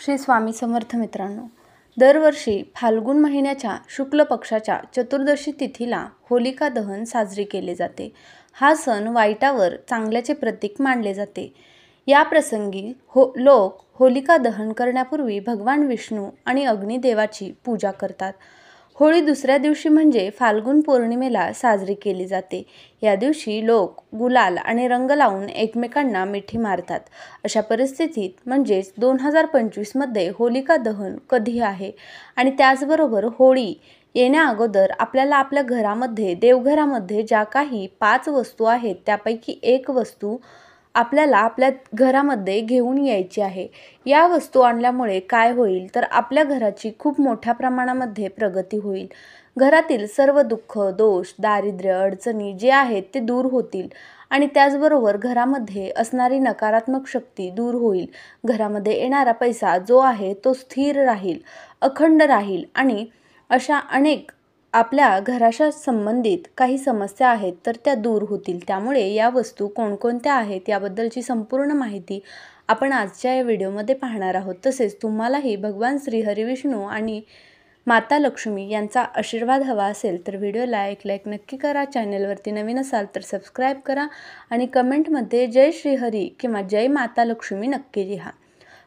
श्री स्वामी समर्थ मित्रांनो, दरवर्षी फाल्गुन महिन्याच्या शुक्ल पक्षाच्या चतुर्दशी तिथीला होलिका दहन साजरे केले जाते. हा सण वाईटावर चांगल्याचे प्रतीक मानले जाते. या प्रसंगी लोक होलिका दहन करण्यापूर्वी भगवान विष्णू आणि अग्निदेवाची पूजा करतात. होळी दुसऱ्या दिवशी म्हणजे फाल्गुन पौर्णिमेला साजरी केली जाते. या दिवशी लोक गुलाल आणि रंग लावून एकमेकांना मिठी मारतात. अशा परिस्थितीत म्हणजेच 2025मध्ये होलिका दहन कधी आहे आणि त्याचबरोबर होळी येण्याअगोदर आपल्याला आपल्या घरामध्ये देवघरामध्ये ज्या काही 5 वस्तू आहेत त्यापैकी एक वस्तू आपल्याला आपल्या घरामध्ये घेऊन यायची आहे. या वस्तू आणल्यामुळे काय होईल तर आपल्या घराची खूप मोठ्या प्रमाणामध्ये प्रगती होईल. घरातील सर्व दुःख, दोष, दारिद्र्य, अडचणी जे आहेत ते दूर होतील आणि त्याचबरोबर घरामध्ये असणारी नकारात्मक शक्ती दूर होईल. घरामध्ये येणारा पैसा जो आहे तो स्थिर राहील, अखंड राहील आणि अशा अनेक आपल्या घराच्या संबंधित काही समस्या आहेत तर त्या दूर होतील. त्यामुळे या वस्तू कोणकोणत्या आहेत याबद्दलची संपूर्ण माहिती आपण आजच्या या व्हिडिओमध्ये पाहणार आहोत. तसेच तुम्हालाही भगवान श्री हरिविष्णू आणि माता लक्ष्मी यांचा आशीर्वाद हवा असेल तर व्हिडिओला एक लाईक नक्की करा. चॅनलवरती नवीन असाल तर सबस्क्राईब करा आणि कमेंटमध्ये जय श्री हरी किंवा जय माता लक्ष्मी नक्की लिहा.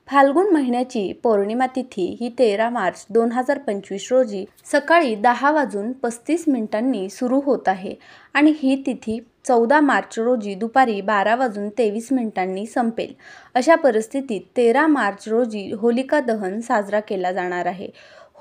फाल्गुन महिन्याची पौर्णिमा तिथी ही 13 मार्च 2025 रोजी सकाळी 10:35 सुरू होत आहे आणि ही तिथी 14 मार्च रोजी दुपारी 12:23 संपेल. अशा परिस्थितीत 13 मार्च रोजी होलिका दहन साजरा केला जाणार आहे.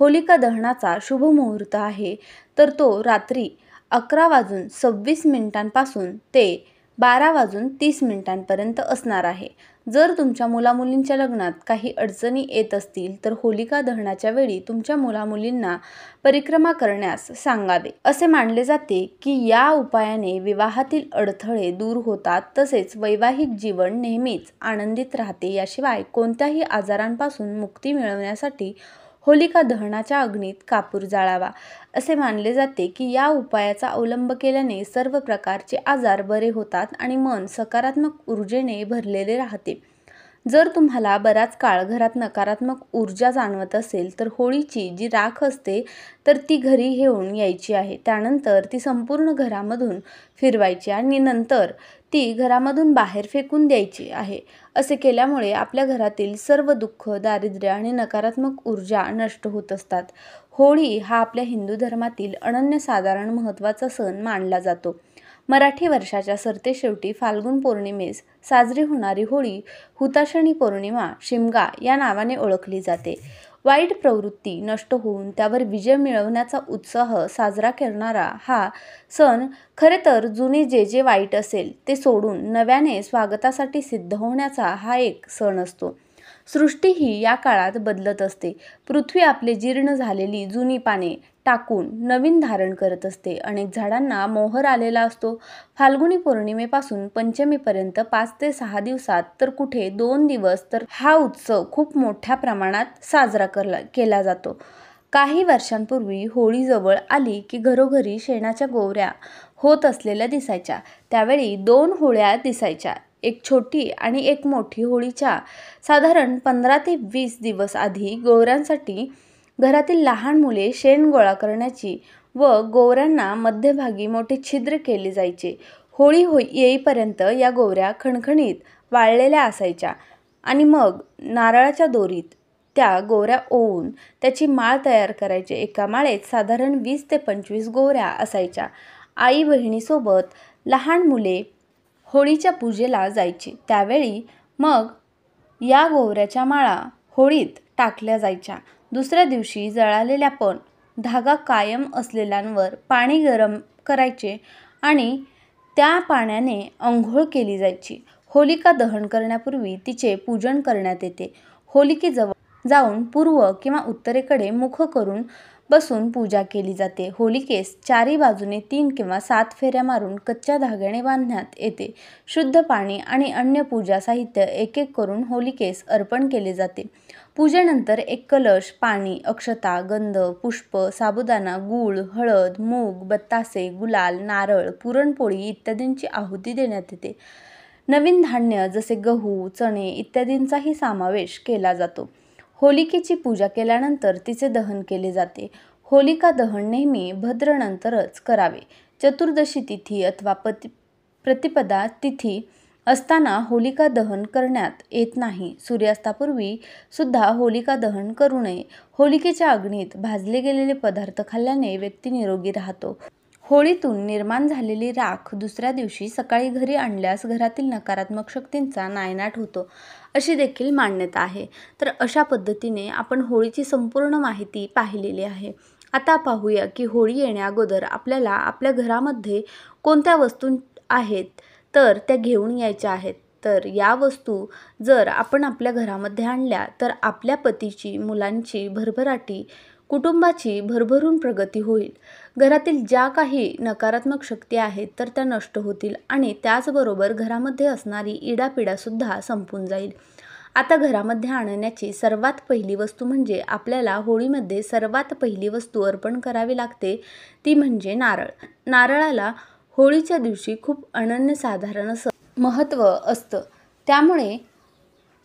होलिका दहनाचा शुभ मुहूर्त आहे तर तो रात्री 11:26 पासून ते 12:30 असणार आहे. जर तुमच्या मुलामुलींच्या लग्नात काही अडचणी येत असतील तर होलिका दहनाच्या वेळी तुमच्या मुलामुलींना परिक्रमा करण्यास सांगावे. असे मानले जाते की या उपायाने विवाहातील अडथळे दूर होतात, तसेच वैवाहिक जीवन नेहमीच आनंदित राहते. याशिवाय कोणत्याही आजारांपासून मुक्ती मिळवण्यासाठी होलिका दहनाच्या अग्नीत कापूर जाळावा. असे मानले जाते की या उपायाचा अवलंब केल्याने सर्व प्रकारचे आजार बरे होतात आणि मन सकारात्मक ऊर्जेने भरलेले राहते. जर तुम्हाला बराच काळ घरात नकारात्मक ऊर्जा जाणवत असेल तर होळीची जी राख असते तर ती घरी घेऊन यायची आहे. त्यानंतर ती संपूर्ण घरामधून फिरवायची आणि नंतर ती घरामधून बाहेर फेकून द्यायची आहे. असे केल्यामुळे आपल्या घरातील सर्व दुःख, दारिद्र्य आणि नकारात्मक ऊर्जा नष्ट होत असतात. होळी हा आपल्या हिंदू धर्मातील अनन्यसाधारण महत्त्वाचा सण मानला जातो. मराठी वर्षाच्या सरतेशेवटी फाल्गुन पौर्णिमेस साजरी होणारी होळी हुताशनी पौर्णिमा, शिमगा या नावाने ओळखली जाते. वाईट प्रवृत्ती नष्ट होऊन त्यावर विजय मिळवण्याचा उत्साह साजरा करणारा हा सण खरे तर जुने जे वाईट असेल ते सोडून नव्याने स्वागतासाठी सिद्ध होण्याचा हा एक सण असतो. सृष्टी ही या काळात बदलत असते. पृथ्वी आपली जीर्ण झालेली जुनी पाने टाकून नवीन धारण करत असते. अनेक झाडांना मोहर आलेला असतो. फाल्गुनी पौर्णिमेपासून पंचमीपर्यंत 5 ते 6 दिवसात तर कुठे 2 दिवस तर हा उत्सव खूप मोठ्या प्रमाणात साजरा केला जातो. काही वर्षांपूर्वी होळी जवळ आली की घरोघरी शेणाच्या गोवऱ्या होत असलेल्या दिसायच्या. त्यावेळी 2 होळ्या दिसायच्या, एक छोटी आणि एक मोठी. होळीच्या साधारण 15 ते 20 दिवस आधी गोवऱ्यांसाठी घरातील लहान मुले शेण गोळा करण्याची व गोवऱ्यांना मध्यभागी मोठे छिद्र केले जायचे. होळी येईपर्यंत या गोवऱ्या खणखणीत वाळलेल्या असायच्या आणि मग नारळाच्या दोरीत त्या गोवऱ्या ओवून त्याची माळ तयार करायचे. एका माळेत साधारण 20 ते 25 गोवऱ्या असायच्या. आई बहिणीसोबत लहान मुले होळीच्या पूजेला जायची. त्यावेळी मग या गोवऱ्याच्या माळा होळीत टाकल्या जायच्या. दुसऱ्या दिवशी जळालेल्या पण धागा कायम असलेल्यांवर पाणी गरम करायचे आणि त्या पाण्याने अंघोळ केली जायची. होलिका दहन करण्यापूर्वी तिचे पूजन करण्यात येते. होलिकेजवळ जाऊन पूर्व किंवा उत्तरेकडे मुख करून बसून पूजा केली जाते. होलिकेस चारी बाजूने 3 किंवा 7 फेऱ्या मारून कच्च्या धाग्याने बांधण्यात येते. शुद्ध पाणी आणि अन्य पूजा साहित्य एक एक करून होलिकेस अर्पण केले जाते. पूजेनंतर एक कलश, पाणी, अक्षता, गंध, पुष्प, साबुदाणा, गूळ, हळद, मूग, बत्तासे, गुलाल, नारळ, पुरणपोळी इत्यादींची आहुती देण्यात येते. नवीन धान्य जसे गहू, चणे इत्यादींचाही समावेश केला जातो. होलिकेची पूजा केल्यानंतर तिचे दहन केले जाते. होलिका दहन नेहमी भद्रनंतरच करावे. चतुर्दशी तिथी अथवा प्रतिपदा तिथी असताना होलिका दहन करण्यात येत नाही. सूर्यास्तापूर्वी सुद्धा होलिका दहन करू नये. होलिकेच्या अग्नीत भाजले गेलेले पदार्थ खाल्ल्याने व्यक्ती निरोगी राहतो. होळीतून निर्माण झालेली राख दुसऱ्या दिवशी सकाळी घरी आणल्यास घरातील नकारात्मक शक्तींचा नायनाट होतो, अशी देखील मान्यता आहे. तर अशा पद्धतीने आपण होळीची संपूर्ण माहिती पाहिलेली आहे. आता पाहूया की होळी येण्याअगोदर आपल्याला आपल्या घरामध्ये कोणत्या वस्तू आहेत तर त्या घेऊन यायच्या आहेत. तर या वस्तू जर आपण आपल्या घरामध्ये आणल्या तर आपल्या पतीची, मुलांची भरभराटी, कुटुंबाची भरभरून प्रगती होईल. घरातील ज्या काही नकारात्मक शक्ती आहेत तर त्या नष्ट होतील आणि त्याचबरोबर घरामध्ये असणारी इडापिडासुद्धा संपून जाईल. आता घरामध्ये आणण्याची सर्वात पहिली वस्तू म्हणजे आपल्याला होळीमध्ये सर्वात पहिली वस्तू अर्पण करावी लागते ती म्हणजे नारळ. नारळाला होळीच्या दिवशी खूप अनन्यसाधारण असं महत्त्व असतं. त्यामुळे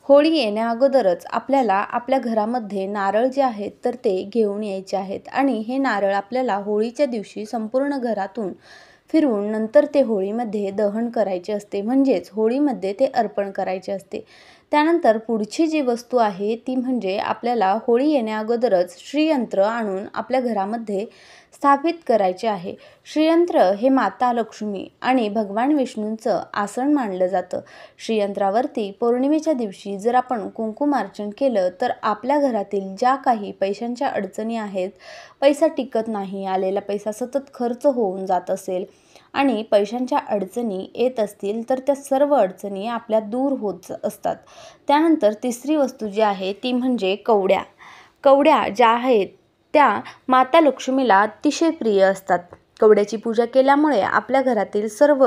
होळी येण्याअगोदरच आपल्याला आपल्या घरामध्ये नारळ जे आहेत तर ते घेऊन यायचे आहेत आणि हे नारळ आपल्याला होळीच्या दिवशी संपूर्ण घरातून फिरवून नंतर ते होळीमध्ये दहन करायचे असते, म्हणजेच होळीमध्ये ते अर्पण करायचे असते. त्यानंतर पुढची जी वस्तू आहे ती म्हणजे आपल्याला होळी येण्याअगोदरच श्रीयंत्र आणून आपल्या घरामध्ये स्थापित करायचे आहे. श्रीयंत्र हे माता लक्ष्मी आणि भगवान विष्णूंचं आसन मानलं जातं. श्रीयंत्रावरती पौर्णिमेच्या दिवशी जर आपण कुंकुमार्चन केलं तर आपल्या घरातील ज्या काही पैशांच्या अडचणी आहेत, पैसा टिकत नाही, आलेला पैसा सतत खर्च होऊन जात असेल आणि पैशांच्या अडचणी येत असतील तर त्या सर्व अडचणी आपल्या दूर होत असतात. त्यानंतर तिसरी वस्तू जी आहे ती म्हणजे कवड्या. कवड्या ज्या आहेत त्या माता लक्ष्मीला अतिशय प्रिय असतात. कवड्याची पूजा केल्यामुळे आपल्या घरातील सर्व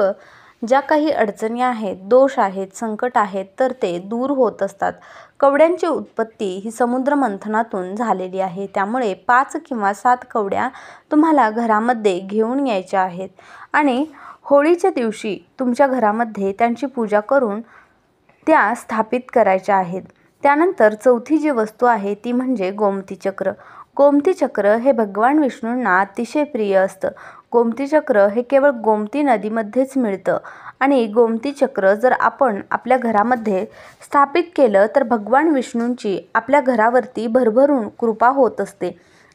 ज्या काही अडचणी आहेत, दोष आहेत, संकट आहेत तर ते दूर होत असतात. कवड्यांची उत्पत्ती ही समुद्र मंथनातून झालेली आहे. त्यामुळे 5 किंवा 7 कवड्या तुम्हाला घरामध्ये घेऊन यायच्या आहेत आणि होळीच्या दिवशी तुमच्या घरामध्ये त्यांची पूजा करून त्या स्थापित करायच्या आहेत. त्यानंतर चौथी जी वस्तू आहे ती म्हणजे गोमती चक्र. गोमती चक्र हे भगवान विष्णूंना अतिशय प्रिय असतं. गोमती चक्र हे केवळ गोमती नदीमध्येच मिळतं आणि गोमती चक्र जर आपण आपल्या घरामध्ये स्थापित केलं तर भगवान विष्णूंची आपल्या घरावरती भरभरून कृपा होत असते.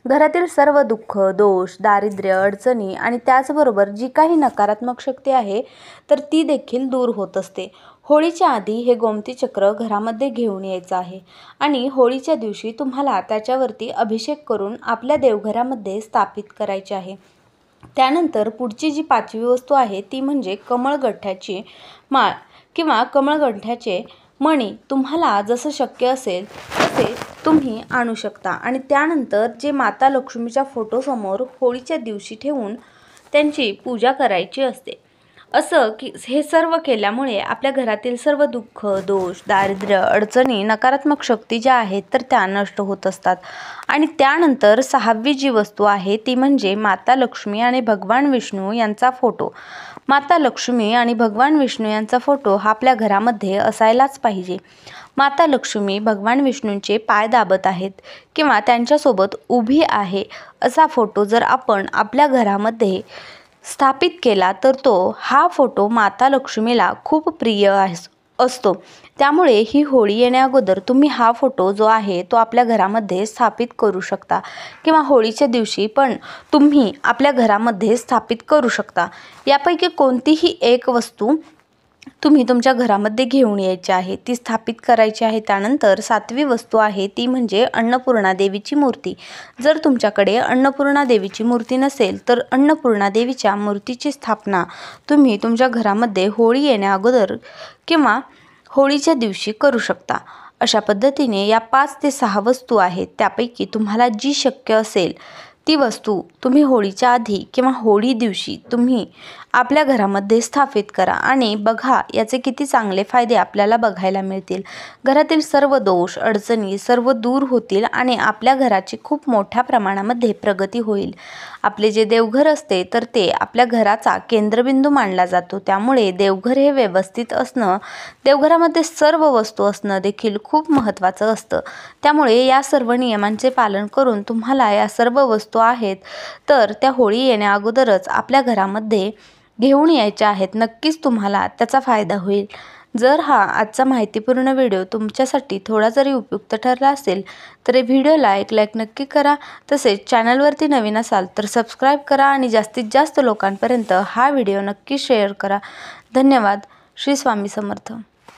घरातील सर्व दुःख, दोष, दारिद्र्य, अडचणी आणि त्याचबरोबर जी काही नकारात्मक शक्ती आहे तर ती देखील दूर होत असते. होळीच्या आधी हे गोमती चक्र घरामध्ये घेऊन यायचं आहे आणि होळीच्या दिवशी तुम्हाला त्याच्यावरती अभिषेक करून आपल्या देवघरामध्ये स्थापित करायचे आहे. त्यानंतर पुढची जी 5वी वस्तू आहे ती म्हणजे कमळगठ्ठ्याची माळ किंवा कमळगठ्ठ्याचे मणी. तुम्हाला जसं शक्य असेल तसे तुम्ही आणू शकता आणि त्यानंतर जे माता लक्ष्मीच्या फोटोसमोर होळीच्या दिवशी ठेवून त्यांची पूजा करायची असते. असं की हे सर्व केल्यामुळे आपल्या घरातील सर्व दुःख, दोष, दारिद्र्य, अडचणी, नकारात्मक शक्ती ज्या आहेत तर त्या नष्ट होत असतात. आणि त्यानंतर 6वी जी वस्तू आहे ती म्हणजे माता लक्ष्मी आणि भगवान विष्णू यांचा फोटो. माता लक्ष्मी आणि भगवान विष्णू यांचा फोटो हा आपल्या घरामध्ये असायलाच पाहिजे. माता लक्ष्मी भगवान विष्णूंचे पाय दाबत आहेत किंवा त्यांच्यासोबत उभी आहे असा फोटो जर आपण आपल्या घरामध्ये स्थापित केला तर हा फोटो माता लक्ष्मीला खूप प्रिय असतो. त्यामुळे ही होळी येण्याअगोदर तुम्ही हा फोटो जो आहे तो आपल्या घरामध्ये स्थापित करू शकता किंवा होळीच्या दिवशी पण तुम्ही आपल्या घरामध्ये स्थापित करू शकता. यापैकी कोणतीही एक वस्तू तुम्ही तुमच्या घरामध्ये घेऊन यायची आहे, ती स्थापित करायची आहे. त्यानंतर 7वी वस्तू आहे ती म्हणजे अन्नपूर्णा देवीची मूर्ती. जर तुमच्याकडे अन्नपूर्णा देवीची मूर्ती नसेल तर अन्नपूर्णा देवीच्या मूर्तीची स्थापना तुम्ही तुमच्या घरामध्ये होळी येण्याअगोदर किंवा होळीच्या दिवशी करू शकता. अशा पद्धतीने या 5 ते 6 वस्तू आहेत त्यापैकी तुम्हाला जी शक्य असेल ती वस्तू तुम्ही होळीच्या आधी किंवा होळी दिवशी तुम्ही आपल्या घरामध्ये स्थापित करा आणि बघा याचे किती चांगले फायदे आपल्याला बघायला मिळतील। घरातील सर्व दोष अडचणी सर्व दूर होतील आणि आपल्या घराची खूप मोठ्या प्रमाणामध्ये प्रगती होईल। आपले जे देवघर असते तर ते आपल्या घराचा केंद्रबिंदू मानला जातो, त्यामुळे देवघर हे व्यवस्थित असणं, देवघरामध्ये सर्व वस्तू असणं देखील खूप महत्त्वाचं असतं। त्यामुळे या सर्व नियमांचे पालन करून तुम्हाला या सर्व वस्तू आहेत तर त्या होळी येण्या अगोदरच आपल्या घरामध्ये घेऊन यायच्या आहेत। नक्कीच तुम्हाला त्याचा फायदा होईल। जर हा आजचा माहितीपूर्ण व्हिडिओ तुमच्यासाठी थोडा जरी उपयुक्त ठरला असेल तर व्हिडिओला एक लाईक नक्की करा। तसेच चॅनलवरती नवीन असाल तर सबस्क्राईब करा आणि जास्तीत जास्त लोकांपर्यंत हा व्हिडिओ नक्की शेअर करा। धन्यवाद। श्री स्वामी समर्थ।